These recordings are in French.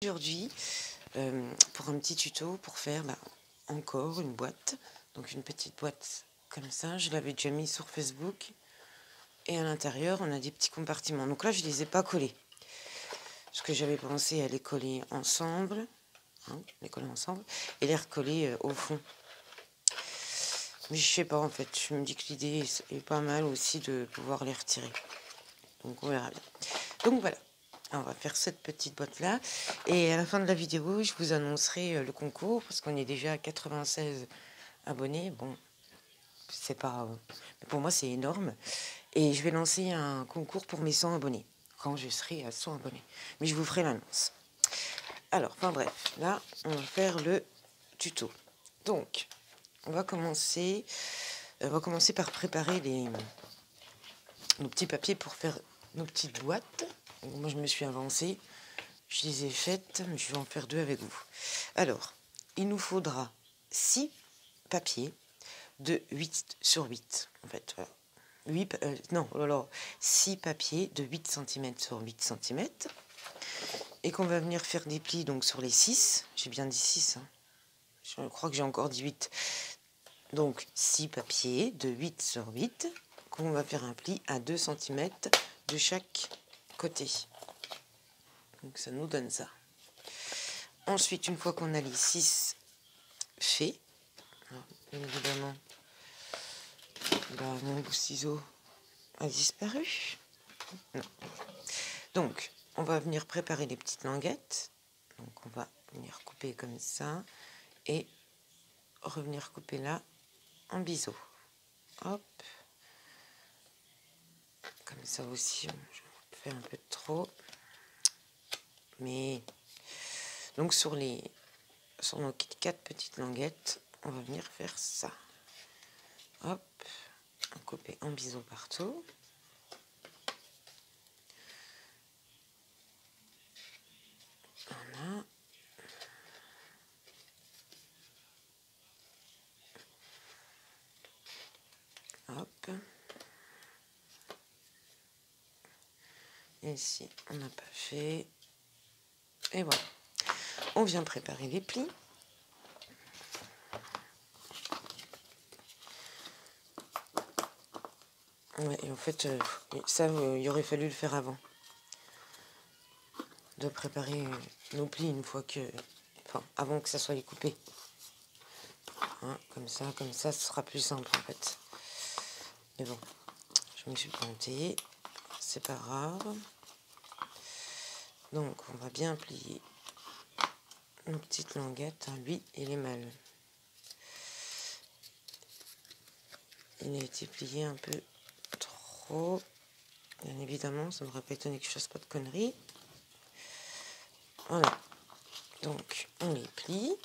Aujourd'hui, pour un petit tuto pour faire encore une boîte, donc une petite boîte comme ça. Je l'avais déjà mis sur Facebook et à l'intérieur on a des petits compartiments. Donc là je les ai pas collés parce que j'avais pensé à les coller ensemble, et les recoller au fond. Mais je sais pas, en fait, je me dis que l'idée est pas mal aussi de pouvoir les retirer. Donc on verra bien. Donc voilà. On va faire cette petite boîte là et à la fin de la vidéo je vous annoncerai le concours parce qu'on est déjà à 96 abonnés. Bon, c'est pas, pour moi c'est énorme, et je vais lancer un concours pour mes 100 abonnés quand je serai à 100 abonnés, mais je vous ferai l'annonce. Alors enfin bref, là on va faire le tuto. Donc on va commencer par préparer nos petits papiers pour faire nos petites boîtes. Donc, moi je me suis avancée. Je les ai faites, mais je vais en faire 2 avec vous. Alors, il nous faudra 6 papiers de 8 sur 8. En fait, voilà. 6 papiers de 8 cm sur 8 cm. Et qu'on va venir faire des plis donc sur les 6. J'ai bien dit 6. Hein. Je crois que j'ai encore dit 8. Donc, 6 papiers de 8 sur 8. Qu'on va faire un pli à 2 cm de chaque côté. Donc, ça nous donne ça. Ensuite, une fois qu'on a les 6 faits, bien évidemment, mon bout ciseau a disparu. Non. Donc, on va venir préparer les petites languettes. Donc, on va venir couper comme ça et revenir couper là en biseau. Hop. Comme ça aussi, je fais un peu trop. Mais, donc, sur nos 4 petites languettes, on va venir faire ça. Hop. Couper en biseau partout. Voilà. Hop. Et ici, on n'a pas fait. Et voilà. On vient préparer les plis. Ouais, et en fait, ça, il aurait fallu le faire avant. De préparer nos plis une fois que... Enfin, avant que ça soit découpé. Hein, comme ça, ce sera plus simple en fait. Mais bon, je me suis plantée. C'est pas grave. Donc, on va bien plier nos petites languettes. Hein, lui, il est mal. Il a été plié un peu trop. Bien évidemment, ça ne m'aurait pas étonné que je fasse pas de conneries. Voilà. Donc, on les plie.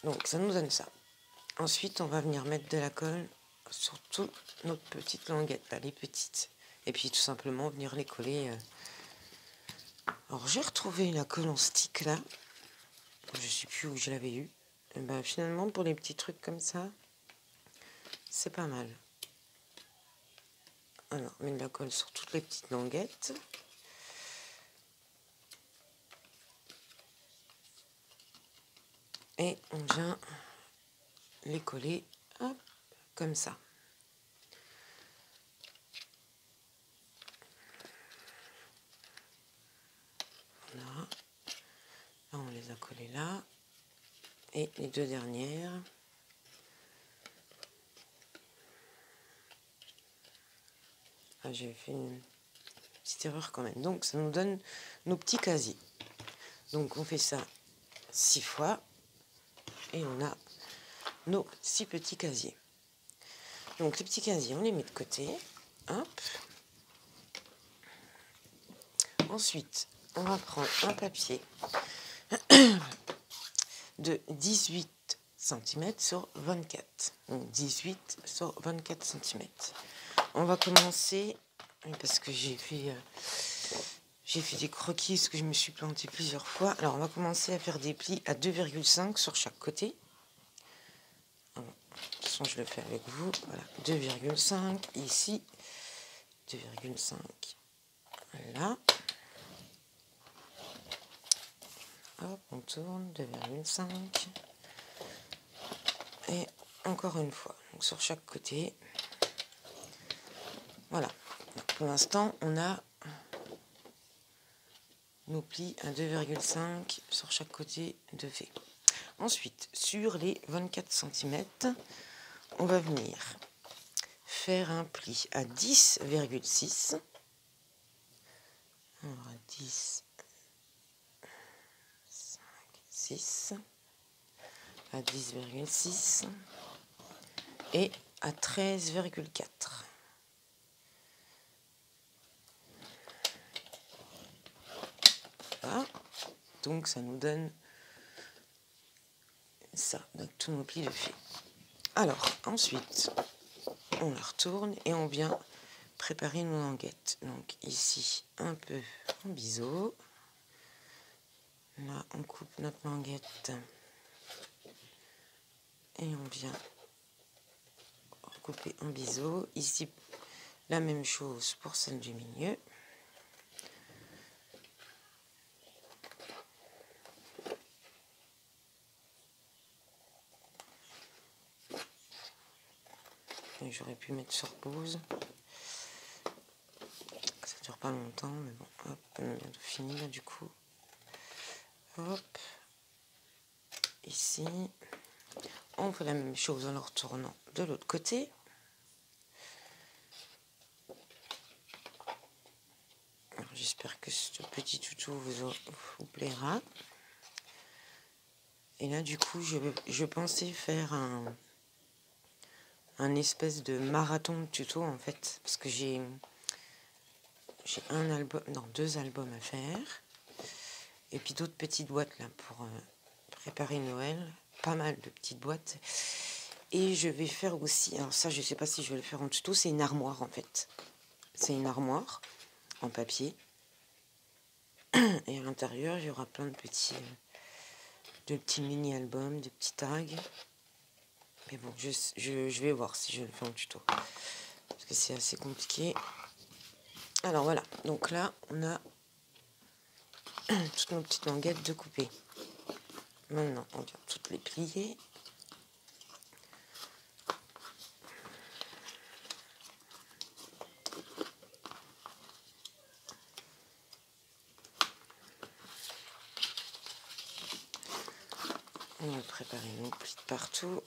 Donc, ça nous donne ça. Ensuite, on va venir mettre de la colle sur toutes nos petites languettes, là, les petites. Et puis, tout simplement, venir les coller. Alors, j'ai retrouvé la colle en stick, là. Je ne sais plus où je l'avais eu. Et ben, finalement, pour les petits trucs comme ça, c'est pas mal. Alors, on met de la colle sur toutes les petites languettes. Et on vient les coller, hop, comme ça. Voilà. Là, on les a collées là. Et les 2 dernières. Ah, j'ai fait une petite erreur quand même. Donc, ça nous donne nos petits casiers. Donc, on fait ça 6 fois. Et on a nos 6 petits casiers. Donc, les petits casiers, on les met de côté. Hop. Ensuite, on va prendre un papier de 18 cm sur 24. Donc 18 sur 24 cm. On va commencer, parce que j'ai fait des croquis, parce que je me suis plantée plusieurs fois. Alors, on va commencer à faire des plis à 2,5 sur chaque côté. Alors, de toute façon, je le fais avec vous. Voilà, 2,5 ici 2,5 là. Hop, on tourne, 2,5 et encore une fois, donc sur chaque côté. Voilà, pour l'instant on a nos plis à 2,5 sur chaque côté de fait. Ensuite, sur les 24 cm, on va venir faire un pli à 10,6. Alors à 10, 5, 6, à 10,6 et à 13,4. Voilà. Donc ça nous donne ça, donc tous nos plis de fait. Alors ensuite, on la retourne et on vient préparer nos languettes. Donc ici, un peu en biseau. Là, on coupe notre languette et on vient couper en biseau. Ici, la même chose pour celle du milieu. J'aurais pu mettre sur pause. Ça dure pas longtemps, mais bon, hop, on a bientôt fini là du coup. Hop, ici. On fait la même chose en le retournant de l'autre côté. J'espère que ce petit tuto vous plaira. Et là du coup, je pensais faire un espèce de marathon de tuto en fait, parce que j'ai un album, non, 2 albums à faire, et puis d'autres petites boîtes là pour préparer Noël, pas mal de petites boîtes, et je vais faire aussi, alors ça je sais pas si je vais le faire en tuto, c'est une armoire en fait, c'est une armoire en papier, et à l'intérieur il y aura plein de petits mini-albums, de petits tags, mais bon, je vais voir si je le fais en tuto, parce que c'est assez compliqué. Alors voilà, donc là on a toutes nos petites languettes de couper. Maintenant on vient toutes les plier. On va préparer nos plis de partout.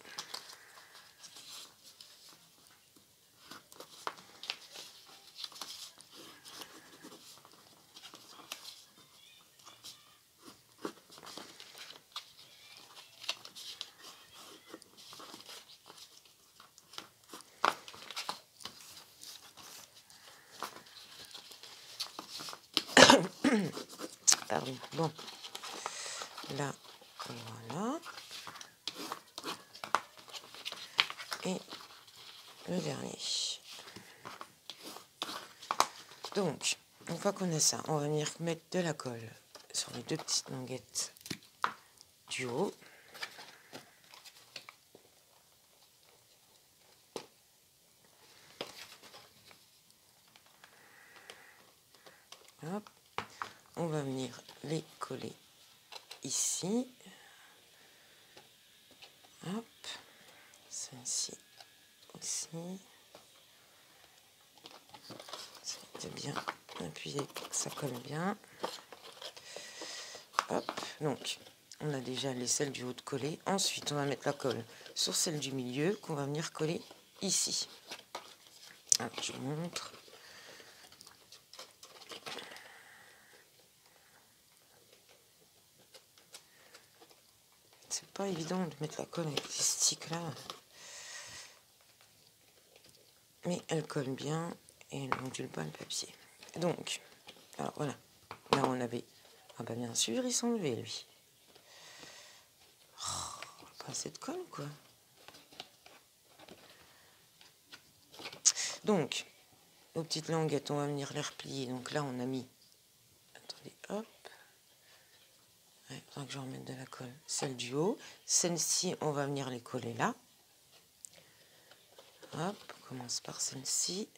Pardon. Bon, là, voilà. Et le dernier. Donc, une fois qu'on a ça, on va venir mettre de la colle sur les 2 petites languettes du haut. Hop. On va venir les coller ici. Hop. Celle-ci aussi. C'est bien appuyer pour que ça colle bien. Hop. Donc, on a déjà les celles du haut de coller. Ensuite, on va mettre la colle sur celle du milieu qu'on va venir coller ici. Alors, je vous montre. C'est pas évident de mettre la colle avec ces sticks là, mais elle colle bien et elle n'ondule pas le papier. Donc, alors voilà, là on avait, ah bah bien sûr il s'est enlevé lui. Oh, pas assez de colle quoi. Donc, nos petites languettes, on va venir les replier. Donc là on a mis, attendez, hop. Il faudra que je remette de la colle. Celle du haut. Celle-ci, on va venir les coller là. Hop, on commence par celle-ci.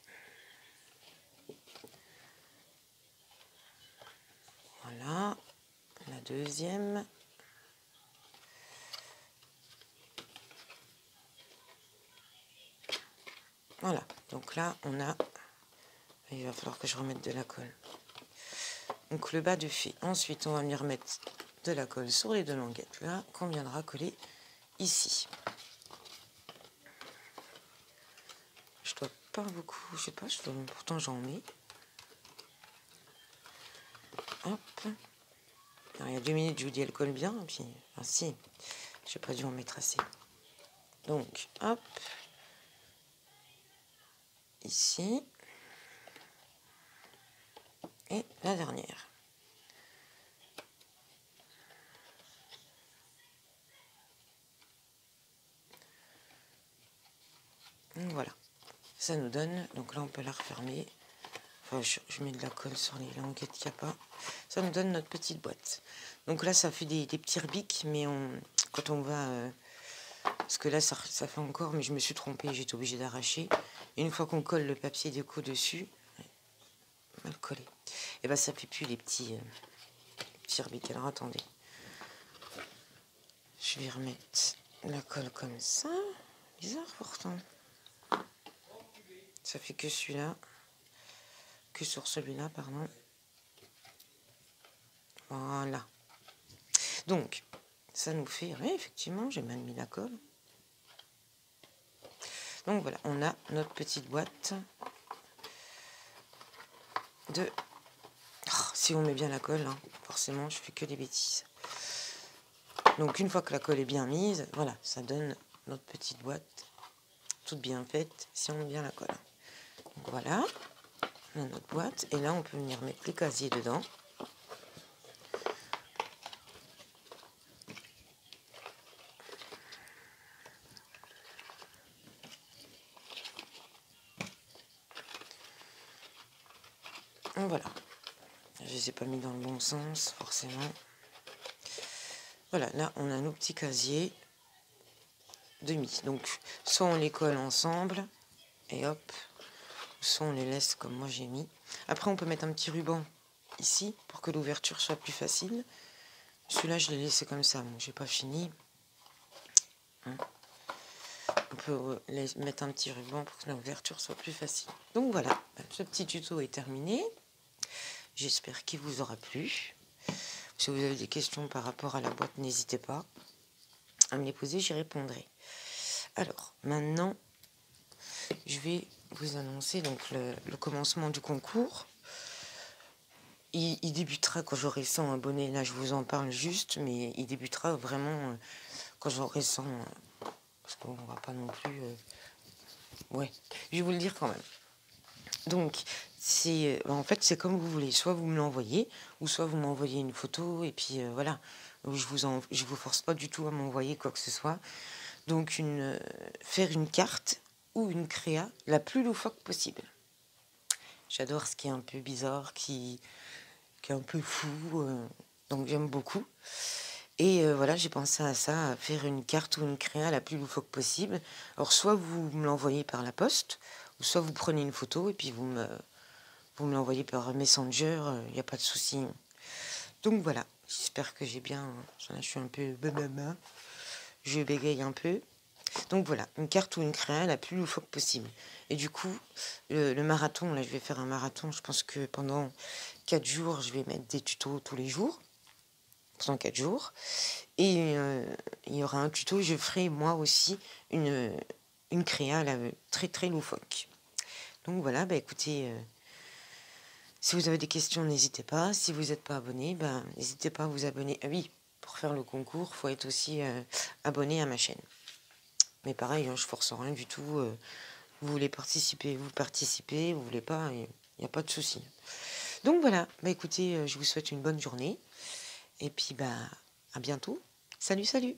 deuxième. Voilà, donc là on a, il va falloir que je remette de la colle. Donc le bas de fait. Ensuite on va venir remettre de la colle sur les deux languettes là, qu'on viendra coller ici. Je dois pas beaucoup, je sais pas, pourtant j'en mets. Hop. Alors, il y a 2 minutes je vous dis elle colle bien, et puis, enfin si, j'ai pas dû en mettre assez. Donc hop. Ici. Et la dernière. Donc voilà, ça nous donne, donc là on peut la refermer. Enfin, je mets de la colle sur les languettes qu'il n'y a pas. Ça nous donne notre petite boîte. Donc là ça fait des petits rebiques, mais quand on va... parce que là ça fait encore, mais je me suis trompée, j'étais obligée d'arracher. Et une fois qu'on colle le papier déco dessus, mal collé, et ben ça fait plus les petits rebiques. Alors attendez, je vais remettre la colle comme ça. Bizarre pourtant. Ça fait que celui-là, que sur celui-là, pardon. Voilà. Donc, ça nous fait... Oui, effectivement, j'ai mal mis la colle. Donc voilà, on a notre petite boîte de... Oh, si on met bien la colle, hein, forcément, je fais que des bêtises. Donc, une fois que la colle est bien mise, voilà, ça donne notre petite boîte toute bien faite si on met bien la colle. Donc voilà, on a notre boîte. Et là, on peut venir mettre les casiers dedans. Voilà, je ne les ai pas mis dans le bon sens, forcément. Voilà, là, on a nos petits casiers demi. Donc, soit on les colle ensemble, et hop, soit on les laisse comme moi j'ai mis. Après, on peut mettre un petit ruban ici, pour que l'ouverture soit plus facile. Celui-là, je l'ai laissé comme ça, bon, j'ai pas fini. Hein. On peut mettre un petit ruban pour que l'ouverture soit plus facile. Donc voilà, ce petit tuto est terminé. J'espère qu'il vous aura plu. Si vous avez des questions par rapport à la boîte, n'hésitez pas à me les poser, j'y répondrai. Alors, maintenant, je vais vous annoncer donc le commencement du concours. Il débutera quand j'aurai 100 abonnés. Là, je vous en parle juste, mais il débutera vraiment quand j'aurai 100. Parce qu'on ne va pas non plus... Ouais, je vais vous le dire quand même. Donc, en fait, c'est comme vous voulez. Soit vous me l'envoyez, ou soit vous m'envoyez une photo, et puis voilà. Je vous force pas du tout à m'envoyer quoi que ce soit. Donc, faire une carte ou une créa la plus loufoque possible. J'adore ce qui est un peu bizarre, qui est un peu fou, donc j'aime beaucoup. Et voilà, j'ai pensé à ça, à faire une carte ou une créa la plus loufoque possible. Alors, soit vous me l'envoyez par la poste, ou soit vous prenez une photo et puis vous me l'envoyez par Messenger, il n'y a pas de souci. Donc voilà, j'espère que j'ai bien... Là, je suis un peu... Je bégaye un peu. Donc voilà, une carte ou une créa la plus loufoque possible. Et du coup, le marathon, là je vais faire un marathon, je pense que pendant 4 jours, je vais mettre des tutos tous les jours. Pendant 4 jours. Et il y aura un tuto, je ferai moi aussi une créa là, très très loufoque. Donc voilà, bah écoutez, si vous avez des questions, n'hésitez pas. Si vous n'êtes pas abonné, bah, n'hésitez pas à vous abonner. Ah oui, pour faire le concours, il faut être aussi abonné à ma chaîne. Mais pareil, hein, je force rien du tout. Vous voulez participer, vous participez. Vous voulez pas, il n'y a pas de souci. Donc voilà, bah écoutez, je vous souhaite une bonne journée. Et puis bah à bientôt. Salut, salut!